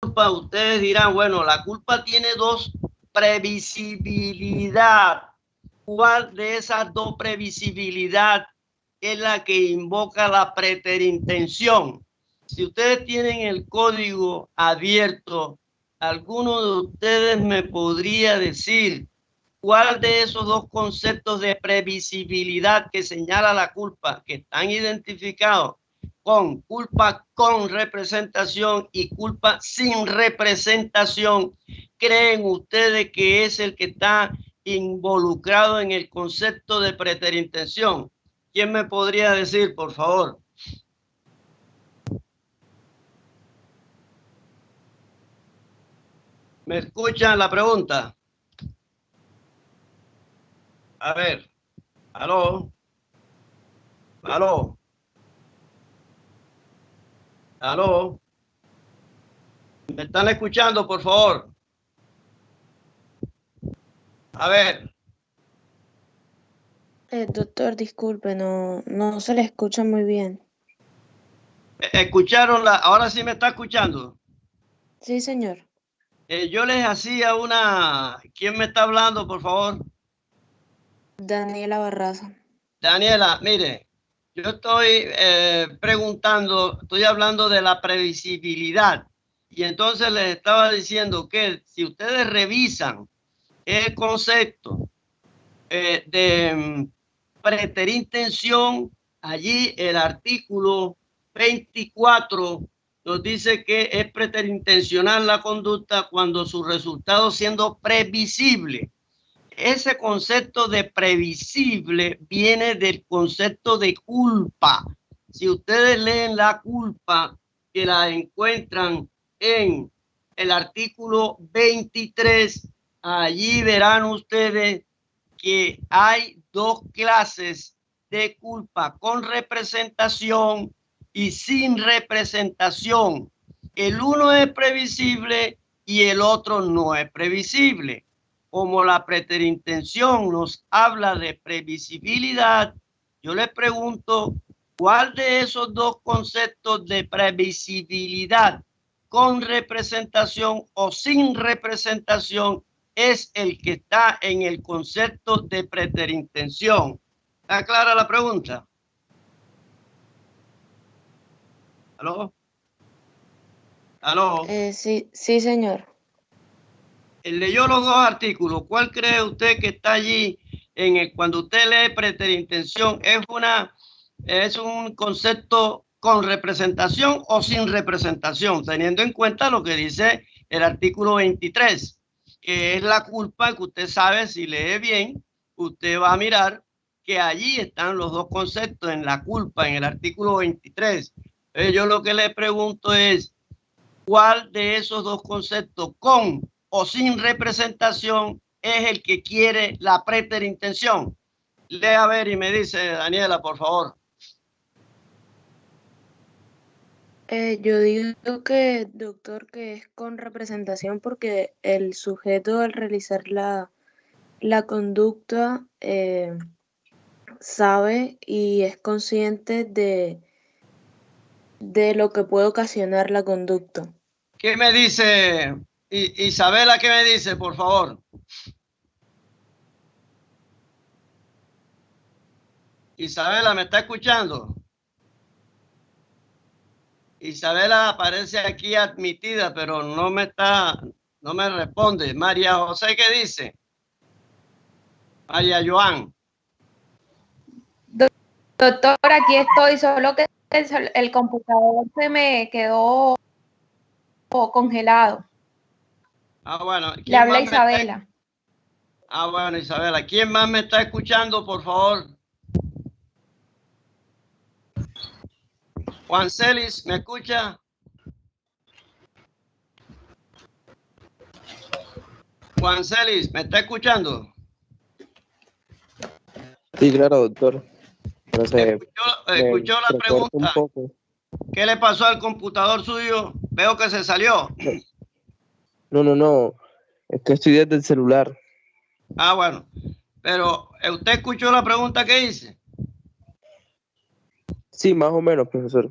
culpa, ustedes dirán, bueno, la culpa tiene dos: previsibilidad. ¿Cuál de esas dos previsibilidad es la que invoca la preterintención? Si ustedes tienen el código abierto, ¿alguno de ustedes me podría decir cuál de esos dos conceptos de previsibilidad que señala la culpa, que están identificados con culpa con representación y culpa sin representación, creen ustedes que es el que está involucrado en el concepto de preterintención? ¿Quién me podría decir, por favor? ¿Me escuchan la pregunta? A ver, aló, aló, aló. ¿Me están escuchando, por favor? A ver. Doctor, disculpe, no se le escucha muy bien. ¿Escucharon la? Ahora sí me está escuchando. Sí, señor. Yo les hacía una... ¿Quién me está hablando, por favor? Daniela Barraza. Daniela, mire, yo estoy preguntando, estoy hablando de la previsibilidad. Y entonces les estaba diciendo que si ustedes revisan el concepto de preterintención, allí el artículo 24 nos dice que es preterintencional la conducta cuando su resultado siendo previsible. Ese concepto de previsible viene del concepto de culpa. Si ustedes leen la culpa, que la encuentran en el artículo 23, allí verán ustedes que hay dos clases de culpa: con representación y sin representación. El uno es previsible y el otro no es previsible. Como la preterintención nos habla de previsibilidad, yo les pregunto, ¿cuál de esos dos conceptos de previsibilidad, con representación o sin representación, es el que está en el concepto de preterintención? ¿Está clara la pregunta? ¿Aló? ¿Aló? Sí, señor. Leyó los dos artículos. ¿Cuál cree usted que está allí cuando usted lee preterintención? ¿Es un concepto con representación o sin representación? Teniendo en cuenta lo que dice el artículo 23, que es la culpa, que usted sabe, si lee bien, usted va a mirar que allí están los dos conceptos en la culpa, en el artículo 23. Yo lo que le pregunto es, ¿cuál de esos dos conceptos, con o sin representación, es el que quiere la preterintención? Lea a ver y me dice, Daniela, por favor. Yo digo que, doctor, que es con representación porque el sujeto al realizar la conducta sabe y es consciente de lo que puede ocasionar la conducta. ¿Qué me dice Isabela? ¿Qué me dice, por favor? Isabela, ¿me está escuchando? Isabela aparece aquí admitida, pero no me responde. María José, ¿qué dice? María Joan. Doctor, aquí estoy, solo que el computador se me quedó congelado. Bueno. Le habla Isabela. Bueno, Isabela. ¿Quién más me está escuchando, por favor? Juan Celis, ¿me escucha? Juan Celis, ¿me está escuchando? Sí, claro, doctor. Entonces, ¿Escuchó la pregunta? Un poco. ¿Qué le pasó al computador suyo? Veo que se salió. No. Es que estoy desde el celular. Bueno. Pero, ¿usted escuchó la pregunta que hice? Sí, más o menos, profesor.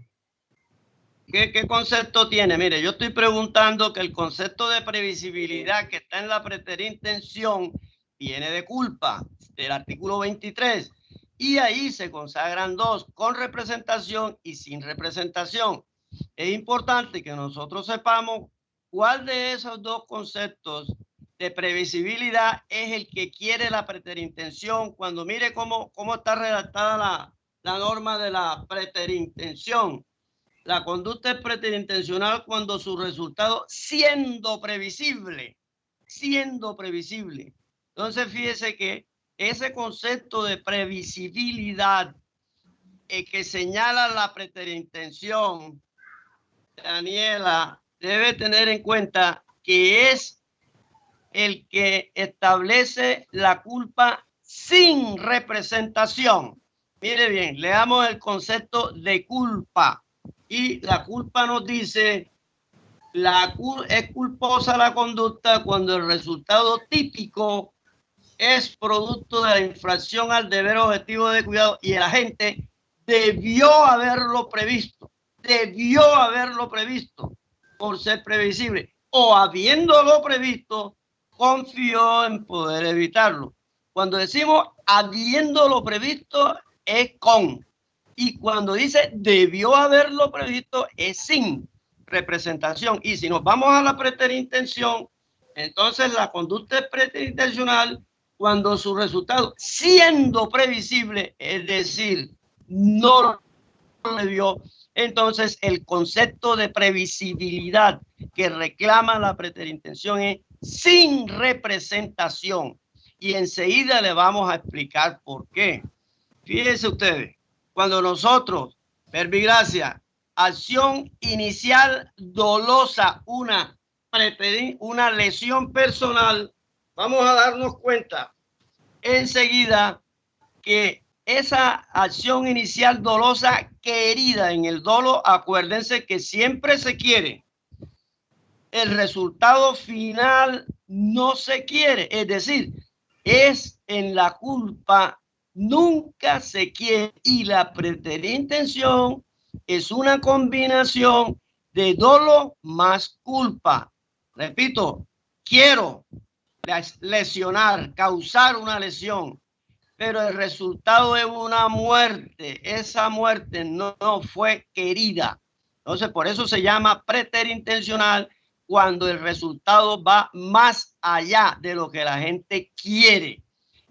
¿Qué concepto tiene? Mire, yo estoy preguntando que el concepto de previsibilidad que está en la preterintención viene de culpa, del artículo 23. Y ahí se consagran dos, con representación y sin representación. Es importante que nosotros sepamos cuál de esos dos conceptos de previsibilidad es el que quiere la preterintención. Cuando mire cómo está redactada la norma de la preterintención. La conducta es preterintencional cuando su resultado siendo previsible. Entonces, fíjese que ese concepto de previsibilidad que señala la preterintención, Daniela, debe tener en cuenta que es el que establece la culpa sin representación. Mire bien, leamos el concepto de culpa. Y la culpa nos dice, es culposa la conducta cuando el resultado típico es producto de la infracción al deber objetivo de cuidado y el agente debió haberlo previsto por ser previsible, o habiéndolo previsto, confió en poder evitarlo. Cuando decimos habiéndolo previsto, es con. Y cuando dice debió haberlo previsto, es sin representación. Y si nos vamos a la preterintención, entonces la conducta es preterintencional cuando su resultado, siendo previsible, es decir, no lo debió. Entonces el concepto de previsibilidad que reclama la preterintención es sin representación. Y enseguida le vamos a explicar por qué. Fíjense ustedes. Cuando nosotros, verbigracia, acción inicial dolosa, una lesión personal, vamos a darnos cuenta enseguida que esa acción inicial dolosa querida en el dolo, acuérdense que siempre se quiere. El resultado final no se quiere, es decir, es en la culpa. Nunca se quiere, y la preterintención es una combinación de dolo más culpa. Repito, quiero lesionar, causar una lesión, pero el resultado es una muerte. Esa muerte no fue querida. Entonces, por eso se llama preterintencional cuando el resultado va más allá de lo que la gente quiere.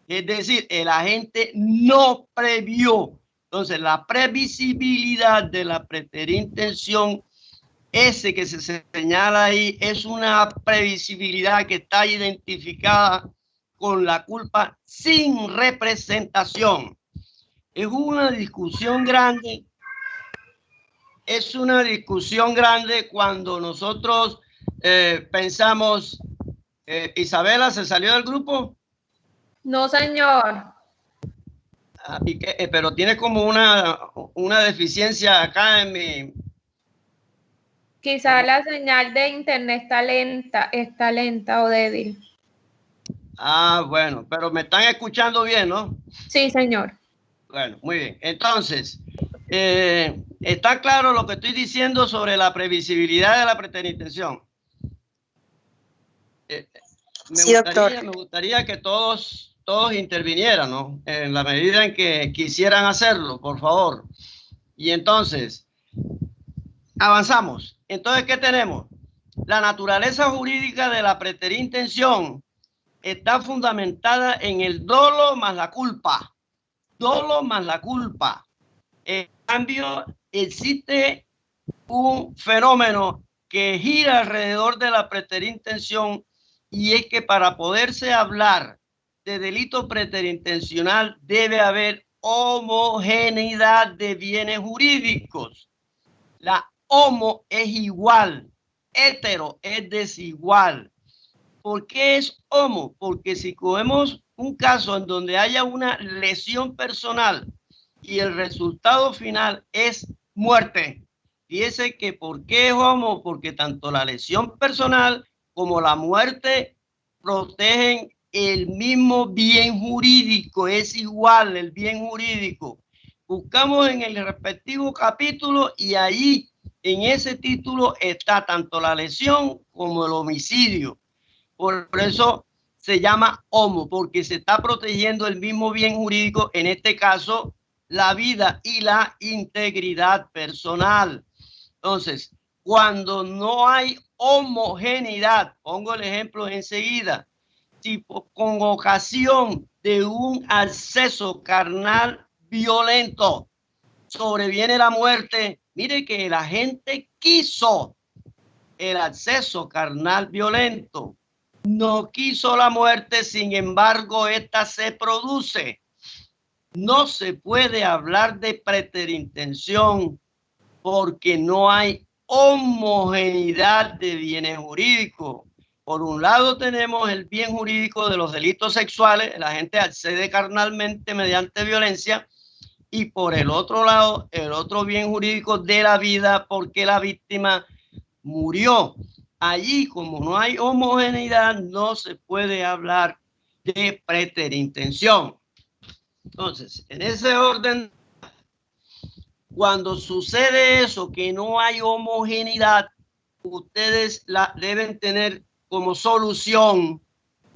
Es decir, el agente no previó. Entonces, la previsibilidad de la preterintención, ese que se señala ahí, es una previsibilidad que está identificada con la culpa sin representación. Es una discusión grande. Es una discusión grande cuando nosotros pensamos, Isabela, ¿se salió del grupo? No, señor. Pero tiene como una deficiencia acá en mi... Quizá la señal de internet está lenta o débil. Bueno, pero me están escuchando bien, ¿no? Sí, señor. Bueno, muy bien. Entonces, está claro lo que estoy diciendo sobre la previsibilidad de la preterintención. Me gustaría que todos intervinieran, ¿no? En la medida en que quisieran hacerlo, por favor. Y entonces, avanzamos. Entonces, ¿qué tenemos? La naturaleza jurídica de la preterintención está fundamentada en el dolo más la culpa. Dolo más la culpa. En cambio, existe un fenómeno que gira alrededor de la preterintención, y es que para poderse hablar de delito preterintencional debe haber homogeneidad de bienes jurídicos. La homo es igual, hetero es desigual. ¿Por qué es homo? Porque si cogemos un caso en donde haya una lesión personal y el resultado final es muerte, fíjese que ¿por qué es homo? Porque tanto la lesión personal como la muerte protegen el mismo bien jurídico, es igual el bien jurídico. Buscamos en el respectivo capítulo y ahí En ese título está tanto la lesión como el homicidio. Por eso se llama homo, porque se está protegiendo el mismo bien jurídico, en este caso, la vida y la integridad personal. Entonces, cuando no hay homogeneidad, pongo el ejemplo enseguida, tipo con ocasión de un acceso carnal violento, sobreviene la muerte. Mire que la gente quiso el acceso carnal violento, no quiso la muerte, sin embargo, esta se produce. No se puede hablar de preterintención porque no hay homogeneidad de bienes jurídicos. Por un lado tenemos el bien jurídico de los delitos sexuales, la gente accede carnalmente mediante violencia, y por el otro lado, el otro bien jurídico de la vida, porque la víctima murió. Allí, como no hay homogeneidad, no se puede hablar de preterintención. Entonces, en ese orden, cuando sucede eso, que no hay homogeneidad, ustedes deben tener como solución.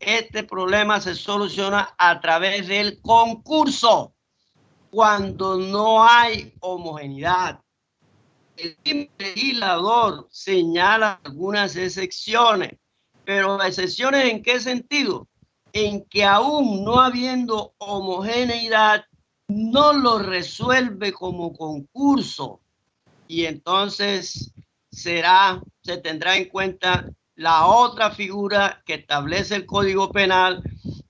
Este problema se soluciona a través del concurso. Cuando no hay homogeneidad, el legislador señala algunas excepciones, pero excepciones ¿en qué sentido? En que aún no habiendo homogeneidad, no lo resuelve como concurso, y entonces se tendrá en cuenta la otra figura que establece el Código Penal,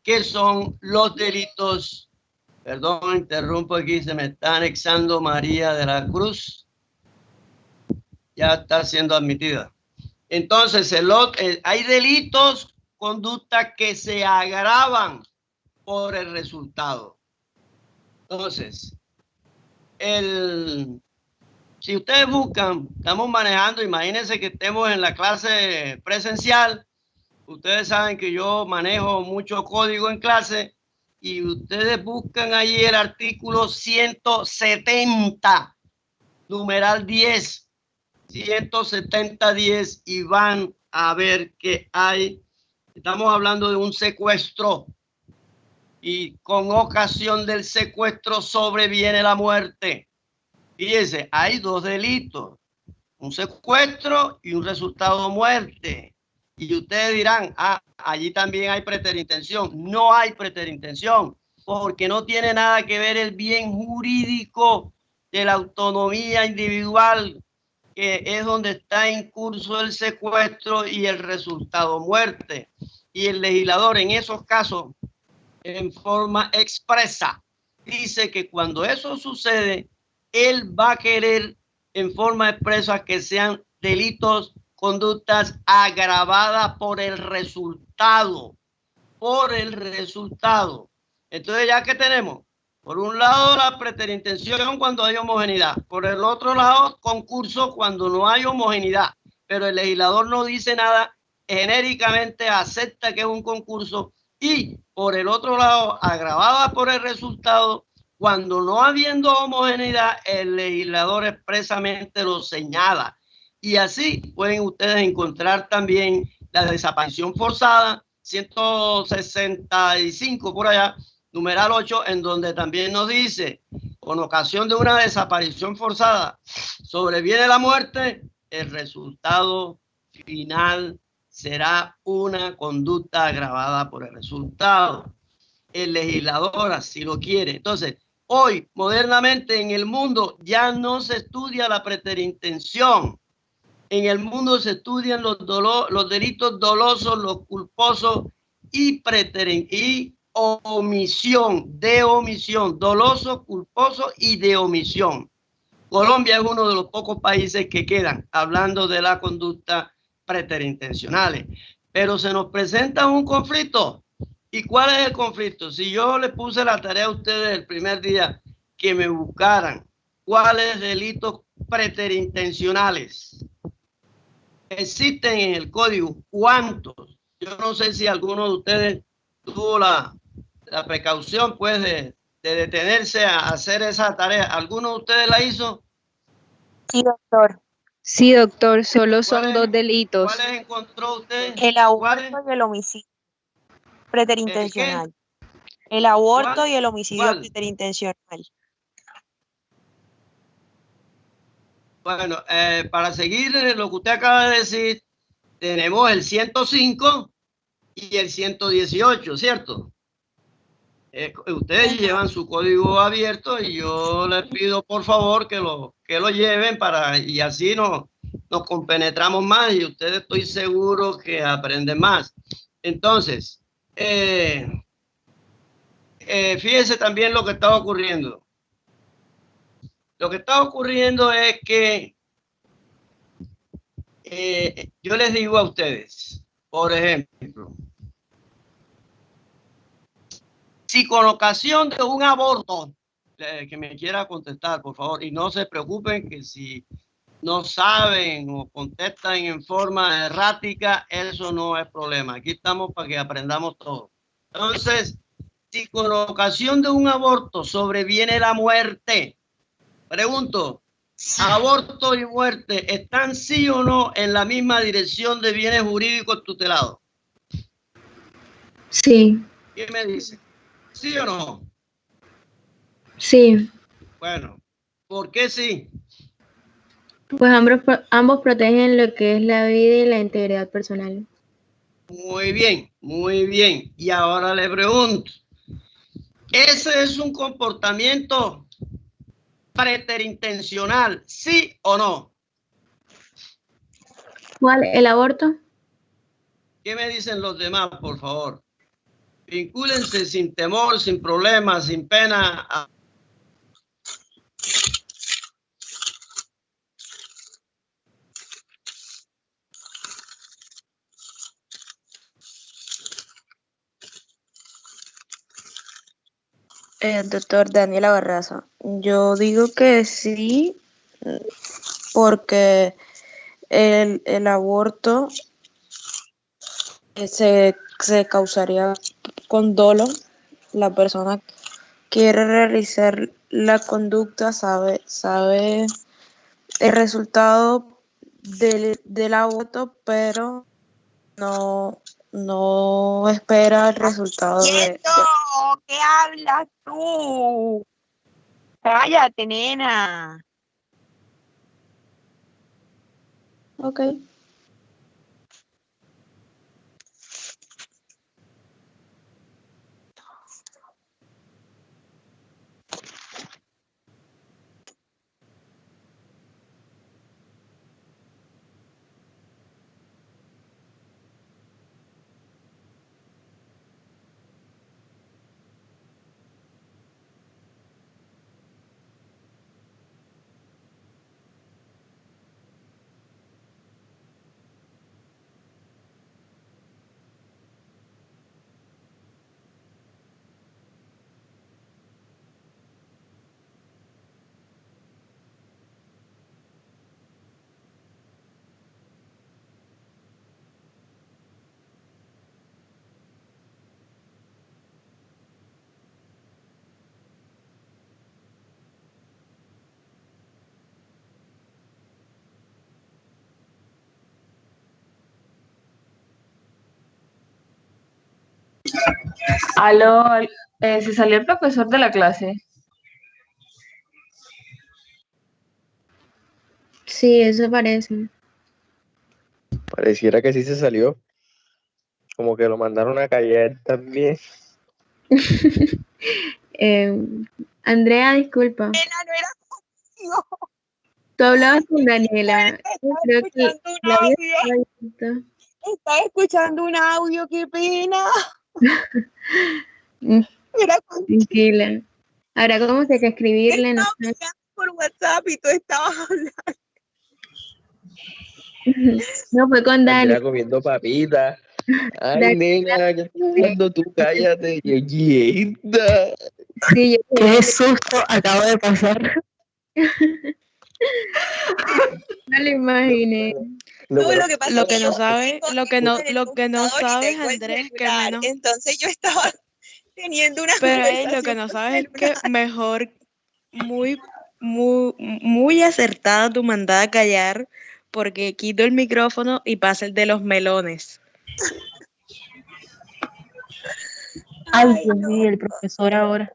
que son los delitos. Perdón, interrumpo aquí, se me está anexando María de la Cruz. Ya está siendo admitida. Entonces, hay delitos, conductas que se agravan por el resultado. Entonces, si ustedes buscan, estamos manejando, imagínense que estemos en la clase presencial. Ustedes saben que yo manejo mucho código en clase, y ustedes buscan allí el artículo 170, numeral 10, 170-10, y van a ver que hay, estamos hablando de un secuestro, y con ocasión del secuestro sobreviene la muerte. Fíjense, hay dos delitos, un secuestro y un resultado de muerte. Y ustedes dirán, allí también hay preterintención. No hay preterintención, porque no tiene nada que ver el bien jurídico de la autonomía individual, que es donde está en curso el secuestro y el resultado muerte. Y el legislador en esos casos, en forma expresa, dice que cuando eso sucede, él va a querer en forma expresa que sean delitos, conductas agravadas por el resultado. Por el resultado. Entonces, ya que tenemos, por un lado, la preterintención cuando hay homogeneidad. Por el otro lado, concurso cuando no hay homogeneidad. Pero el legislador no dice nada, genéricamente acepta que es un concurso. Y por el otro lado, agravada por el resultado, cuando no habiendo homogeneidad, el legislador expresamente lo señala. Y así pueden ustedes encontrar también la desaparición forzada, 165 por allá, numeral 8, en donde también nos dice, con ocasión de una desaparición forzada, sobreviene la muerte, el resultado final será una conducta agravada por el resultado. El legislador así lo quiere. Entonces, hoy, modernamente en el mundo, ya no se estudia la preterintención. En el mundo se estudian los delitos dolosos, los culposos y omisión, de omisión, doloso, culposo y de omisión. Colombia es uno de los pocos países que quedan hablando de la conducta preterintencionales. Pero se nos presenta un conflicto. ¿Y cuál es el conflicto? Si yo le puse la tarea a ustedes el primer día que me buscaran cuáles delitos preterintencionales existen en el código, ¿cuántos? Yo no sé si alguno de ustedes tuvo la precaución pues de detenerse a hacer esa tarea. ¿Alguno de ustedes la hizo? Sí, doctor. Sí, doctor, solo son ¿Cuáles- dos delitos. ¿Cuáles encontró usted? El aborto ¿Cuáles? y el homicidio ¿El preterintencional. qué? El aborto ¿Cuál? y el homicidio ¿Cuál? preterintencional. Bueno, para seguir lo que usted acaba de decir, tenemos el 105 y el 118, ¿cierto? Ustedes llevan su código abierto y yo les pido por favor que lo lleven y así nos compenetramos más y ustedes estoy seguro que aprenden más. Entonces, fíjense también lo que está ocurriendo. Lo que está ocurriendo es que yo les digo a ustedes, por ejemplo, si con ocasión de un aborto, que me quiera contestar, por favor, y no se preocupen que si no saben o contestan en forma errática, eso no es problema. Aquí estamos para que aprendamos todo. Entonces, si con ocasión de un aborto sobreviene la muerte, pregunto, ¿aborto y muerte están sí o no en la misma dirección de bienes jurídicos tutelados? Sí, ¿Qué me dice? ¿Sí o no? sí. Bueno, ¿por qué sí? Pues ambos protegen lo que es la vida y la integridad personal. Muy bien, muy bien. Y ahora le pregunto, ¿ese es un comportamiento preterintencional, sí o no? ¿Cuál? ¿El aborto? ¿Qué me dicen los demás, por favor? Vincúlense sin temor, sin problemas, sin pena. Doctor Daniela Barraza, yo digo que sí, porque el aborto se causaría con dolo. La persona quiere realizar la conducta, sabe el resultado del aborto, pero no espera el resultado ¡Quieto! ¿Qué hablas tú? Cállate, nena. Ok. Aló, ¿se salió el profesor de la clase? Sí, eso parece. Pareciera que sí se salió. Como que lo mandaron a callar también. Andrea, disculpa. Nena, no era conmigo. Tú hablabas con Daniela. Yo creo que Escuchando un la vida audio. está abierta. Estaba escuchando un audio, qué pena. Mm, Era contigo. Tranquila. Ahora, ¿cómo que hay que escribirle? No Estaba sé. hablando por WhatsApp y tú estabas hablando. No, fue con Dani. Andrea comiendo papitas. Ay, Dani, nena, ¿qué estás haciendo tú? Cállate. Quieta. sí, yo Qué susto acabo de pasar. me lo imaginé. Lo No, bueno- lo que pasa Lo es que que no yo sabe, tengo lo que no en el sabes, computador y tengo el Andrés, que celular. menos. Entonces yo estaba teniendo una Pero conversación lo que no por sabes es que celular. mejor, muy acertada tu mandada a callar, porque quito el micrófono y pasa el de los melones. Ay, Dios mío, el profesor ahora.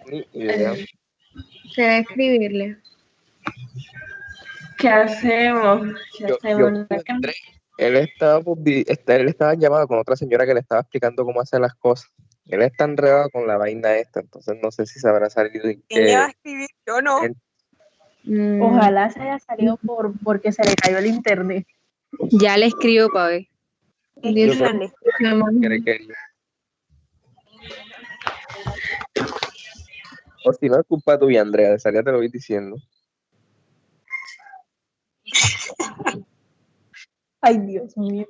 Ni idea. Será escribirle. ¿Qué hacemos? ¿Qué Yo hacemos? entré, él estaba llamado con otra señora que le estaba explicando cómo hacer las cosas. Él está enredado con la vaina esta, entonces no sé si se habrá salido y ¿Quién le va a que escribir? Yo no. Ojalá se haya salido porque se le cayó el internet. Ya le escribo para ver. Escríbanle. quería. O si no es culpa tuya, Andrea, de salir te lo voy diciendo. Ay, Dios mío.